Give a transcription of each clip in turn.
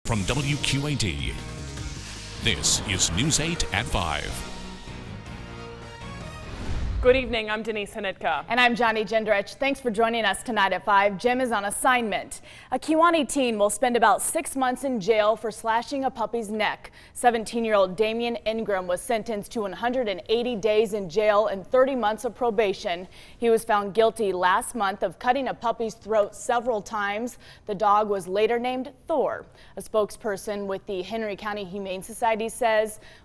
From WQAD, this is News 8 at 5. Good evening, I'm Denise Hanitka. And I'm Johnnie Gendrich. Thanks for joining us tonight at 5. Jim is on assignment. A Kewanee teen will spend about 6 months in jail for slashing a puppy's neck. 17-year-old Damian Ingram was sentenced to 180 days in jail and 30 months of probation. He was found guilty last month of cutting a puppy's throat several times. The dog was later named Thor. A spokesperson with the Henry County Humane Society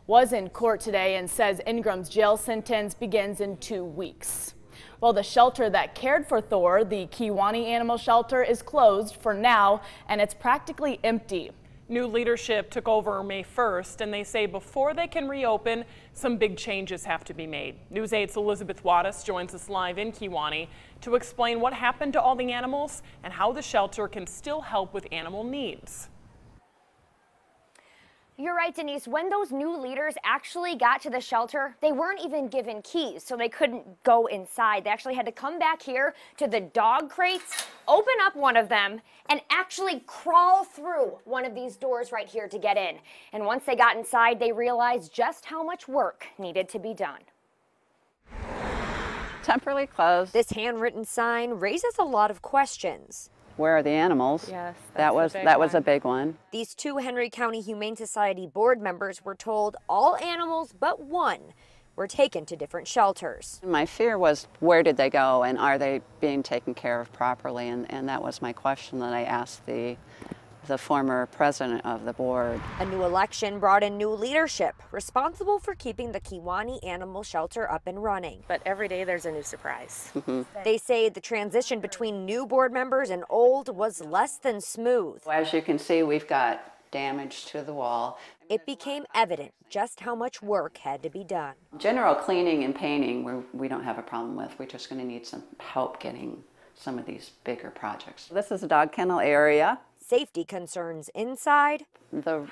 was in court today and says Ingram's jail sentence begins in 2 weeks. Well, the shelter that cared for Thor, the Kewanee Animal Shelter, is closed for now, and it's practically empty. New leadership took over May 1st, and they say before they can reopen, some big changes have to be made. News 8's Elizabeth Wattis joins us live in Kewanee to explain what happened to all the animals and how the shelter can still help with animal needs. You're right, Denise. When those new leaders actually got to the shelter, they weren't even given keys, so they couldn't go inside. They actually had to come back here to the dog crates, open up one of them, and actually crawl through one of these doors right here to get in. And once they got inside, they realized just how much work needed to be done. Temporarily closed. This handwritten sign raises a lot of questions. Where are the animals? Yes, that was a big one. These 2 Henry County Humane Society board members were told all animals but one were taken to different shelters. My fear was, where did they go and are they being taken care of properly? And that was my question that I asked the former president of the board. A new election brought in new leadership responsible for keeping the Kewanee Animal Shelter up and running. But every day there's a new surprise. They say the transition between new board members and old was less than smooth. As you can see, we've got damage to the wall. It became evident just how much work had to be done. General cleaning and painting we don't have a problem with. We're just going to need some help getting some of these bigger projects. This is a dog kennel area. Safety concerns inside. The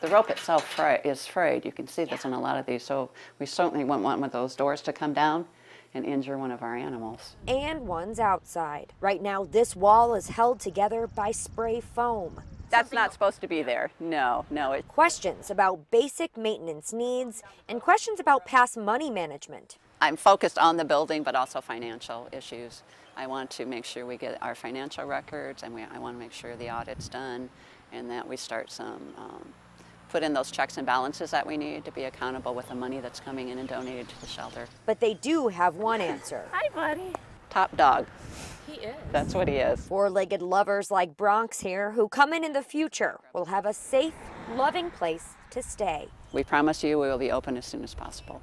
rope itself is frayed. You can see this in a lot of these, so we certainly wouldn't want one of those doors to come down and injure one of our animals. And one's outside. Right now, this wall is held together by spray foam. That's not supposed to be there. No. Questions about basic maintenance needs and questions about past money management. I'm focused on the building, but also financial issues. I want to make sure we get our financial records, and I want to make sure the audit's done, and that we start put in those checks and balances that we need to be accountable with the money that's coming in and donated to the shelter. But they do have one answer. Hi, buddy. Top dog. He is. That's what he is. Four-legged lovers like Bronx here who come in the future will have a safe, loving place to stay. We promise you we will be open as soon as possible.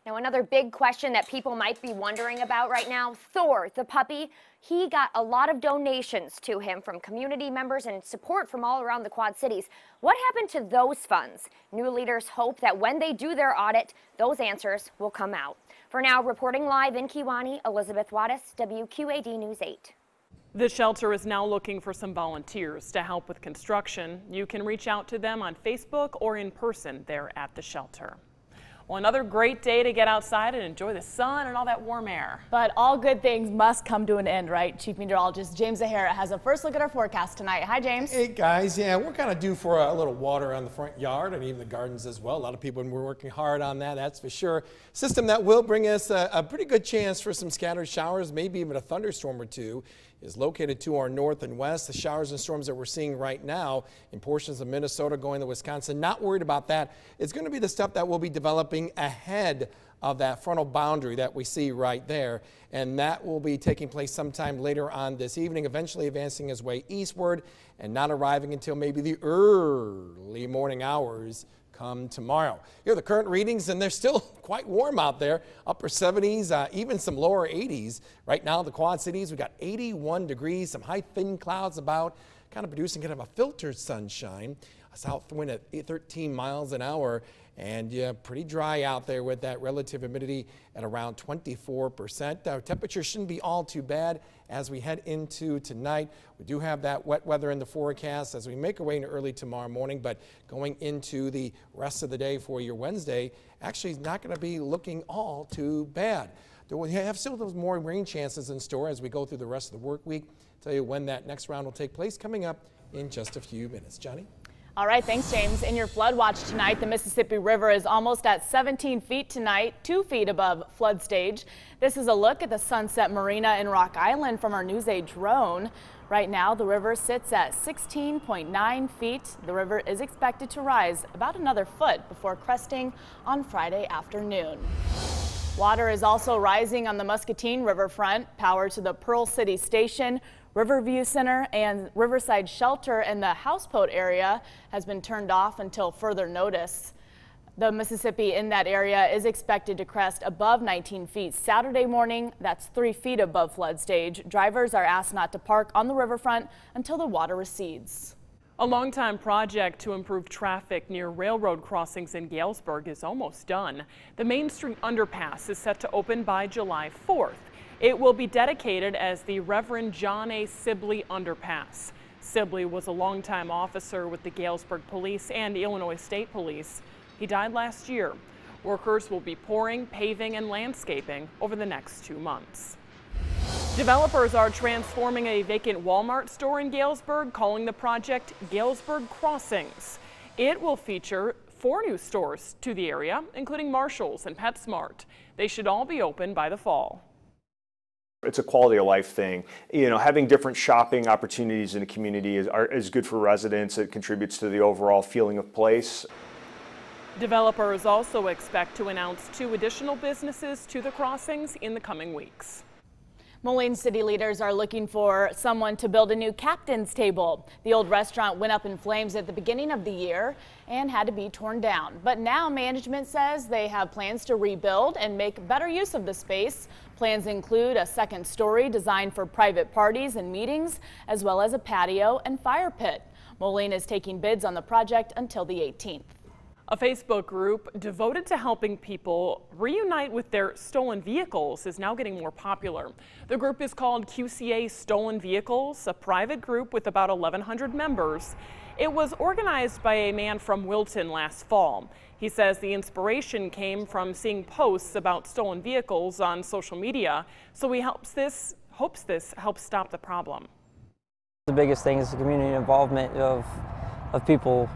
Now, another big question that people might be wondering about right now, Thor, the puppy, he got a lot of donations to him from community members and support from all around the Quad Cities. What happened to those funds? New leaders hope that when they do their audit, those answers will come out. For now, reporting live in Kewanee, Elizabeth Wattis, WQAD News 8. The shelter is now looking for some volunteers to help with construction. You can reach out to them on Facebook or in person there at the shelter. Well, another great day to get outside and enjoy the sun and all that warm air. But all good things must come to an end, right? Chief Meteorologist James Zahara has a first look at our forecast tonight. Hi, James. Hey, guys. Yeah, we're kind of due for a little water on the front yard and even the gardens as well. A lot of people were working hard on that, that's for sure. System that will bring us a pretty good chance for some scattered showers, maybe even a thunderstorm or two, is located to our north and west. The showers and storms that we're seeing right now in portions of Minnesota going to Wisconsin, not worried about that. It's going to be the stuff that will be developing ahead of that frontal boundary that we see right there. And that will be taking place sometime later on this evening, eventually advancing his way eastward and not arriving until maybe the early morning hours come tomorrow. Here are the current readings, and they're still quite warm out there, upper 70s, even some lower 80s. Right now, the Quad Cities, we've got 81 degrees, some high thin clouds about, kind of producing kind of a filtered sunshine. A south wind at 13 miles an hour, and yeah, pretty dry out there with that relative humidity at around 24%. Our temperature shouldn't be all too bad as we head into tonight. We do have that wet weather in the forecast as we make our way into early tomorrow morning, but going into the rest of the day for your Wednesday, actually is not going to be looking all too bad. We have still those more rain chances in store as we go through the rest of the work week. Tell you when that next round will take place coming up in just a few minutes. Johnny? All right, thanks, James. In your flood watch tonight, the Mississippi River is almost at 17 feet tonight, 2 feet above flood stage. This is a look at the Sunset Marina in Rock Island from our News 8 drone. Right now, the river sits at 16.9 feet. The river is expected to rise about another foot before cresting on Friday afternoon. Water is also rising on the Muscatine riverfront. Power to the Pearl City Station, Riverview Center, and Riverside Shelter in the Houseboat area has been turned off until further notice. The Mississippi in that area is expected to crest above 19 feet Saturday morning. That's 3 feet above flood stage. Drivers are asked not to park on the riverfront until the water recedes. A longtime project to improve traffic near railroad crossings in Galesburg is almost done. The Main Street underpass is set to open by July 4th. It will be dedicated as the Reverend John A. Sibley Underpass. Sibley was a longtime officer with the Galesburg Police and Illinois State Police. He died last year. Workers will be pouring, paving, and landscaping over the next 2 months. Developers are transforming a vacant Walmart store in Galesburg, calling the project Galesburg Crossings. It will feature 4 new stores to the area, including Marshall's and PetSmart. They should all be open by the fall. It's a quality of life thing. You know, having different shopping opportunities in a community is good for residents. It contributes to the overall feeling of place. Developers also expect to announce 2 additional businesses to the crossings in the coming weeks. Moline city leaders are looking for someone to build a new captain's table. The old restaurant went up in flames at the beginning of the year and had to be torn down. But now management says they have plans to rebuild and make better use of the space. Plans include a second story designed for private parties and meetings, as well as a patio and fire pit. Moline is taking bids on the project until the 18th. A Facebook group devoted to helping people reunite with their stolen vehicles is now getting more popular. The group is called QCA Stolen Vehicles, a private group with about 1,100 members. It was organized by a man from Wilton last fall. He says the inspiration came from seeing posts about stolen vehicles on social media, so he hopes this helps stop the problem. The biggest thing is the community involvement of people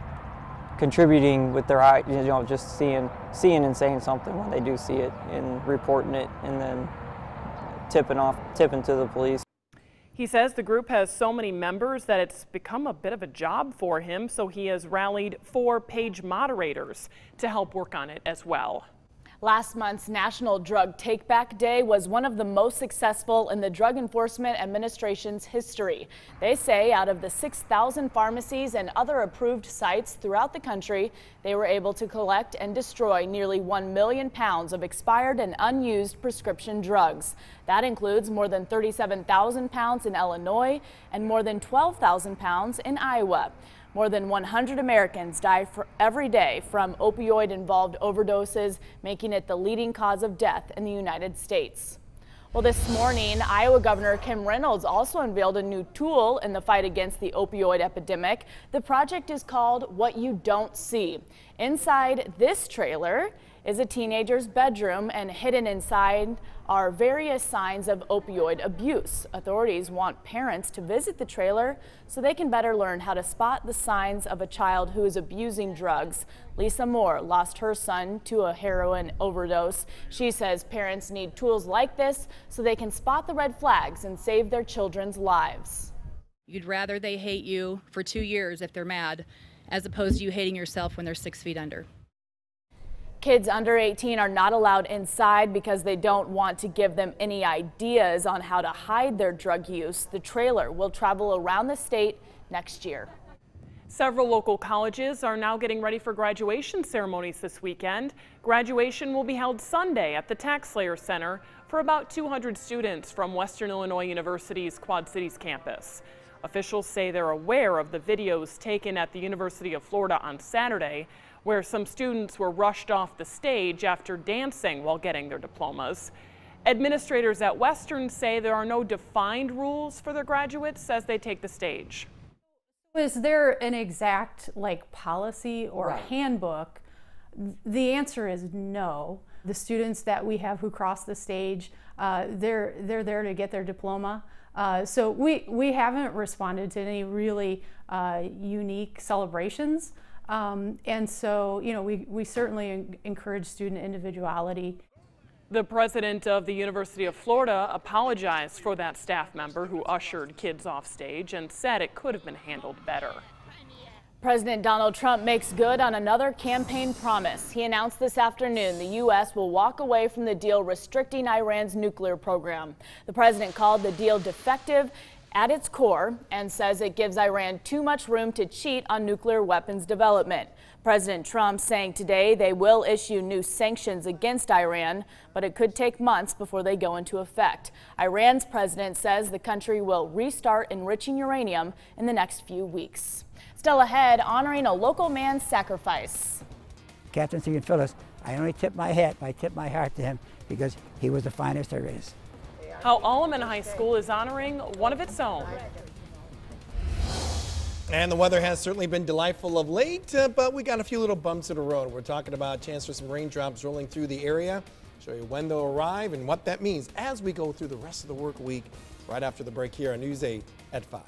contributing with their eye, just seeing and saying something when they do see it and reporting it and then tipping to the police. He says the group has so many members that it's become a bit of a job for him, so he has rallied 4 page moderators to help work on it as well. Last month's National Drug Take-Back Day was one of the most successful in the Drug Enforcement Administration's history. They say out of the 6,000 pharmacies and other approved sites throughout the country, they were able to collect and destroy nearly 1 million pounds of expired and unused prescription drugs. That includes more than 37,000 pounds in Illinois and more than 12,000 pounds in Iowa. More than 100 Americans die every day from opioid-involved overdoses, making it the leading cause of death in the United States. Well, this morning, Iowa Governor Kim Reynolds also unveiled a new tool in the fight against the opioid epidemic. The project is called What You Don't See. Inside this trailer is a teenager's bedroom, and hidden inside are various signs of opioid abuse. Authorities want parents to visit the trailer so they can better learn how to spot the signs of a child who is abusing drugs. Lisa Moore lost her son to a heroin overdose. She says parents need tools like this so they can spot the red flags and save their children's lives. You'd rather they hate you for 2 years if they're mad, as opposed to you hating yourself when they're 6 feet under. Kids under 18 are not allowed inside because they don't want to give them any ideas on how to hide their drug use. The trailer will travel around the state next year. Several local colleges are now getting ready for graduation ceremonies this weekend. Graduation will be held Sunday at the TaxSlayer Center for about 200 students from Western Illinois University's Quad Cities campus. Officials say they're aware of the videos taken at the University of Florida on Saturday, where some students were rushed off the stage after dancing while getting their diplomas. Administrators at Western say there are no defined rules for their graduates as they take the stage. Is there an exact policy or handbook? The answer is no. The students that we have who cross the stage, they're there to get their diploma. So we haven't responded to any really unique celebrations. And so, you know, we certainly encourage student individuality. The president of the University of Florida apologized for that staff member who ushered kids off stage and said it could have been handled better. President Donald Trump makes good on another campaign promise. He announced this afternoon the U.S. will walk away from the deal restricting Iran's nuclear program. The president called the deal defective at its core and says it gives Iran too much room to cheat on nuclear weapons development. President Trump saying today they will issue new sanctions against Iran, but it could take months before they go into effect. Iran's president says the country will restart enriching uranium in the next few weeks. Still ahead, honoring a local man's sacrifice. Captain Stephen Phillips, I only tip my hat, I tip my heart to him because he was the finest there is. How Alleman High School is honoring one of its own. And the weather has certainly been delightful of late, but we got a few little bumps in the road. We're talking about a chance for some raindrops rolling through the area. Show you when they'll arrive and what that means as we go through the rest of the work week right after the break here on News 8 at 5.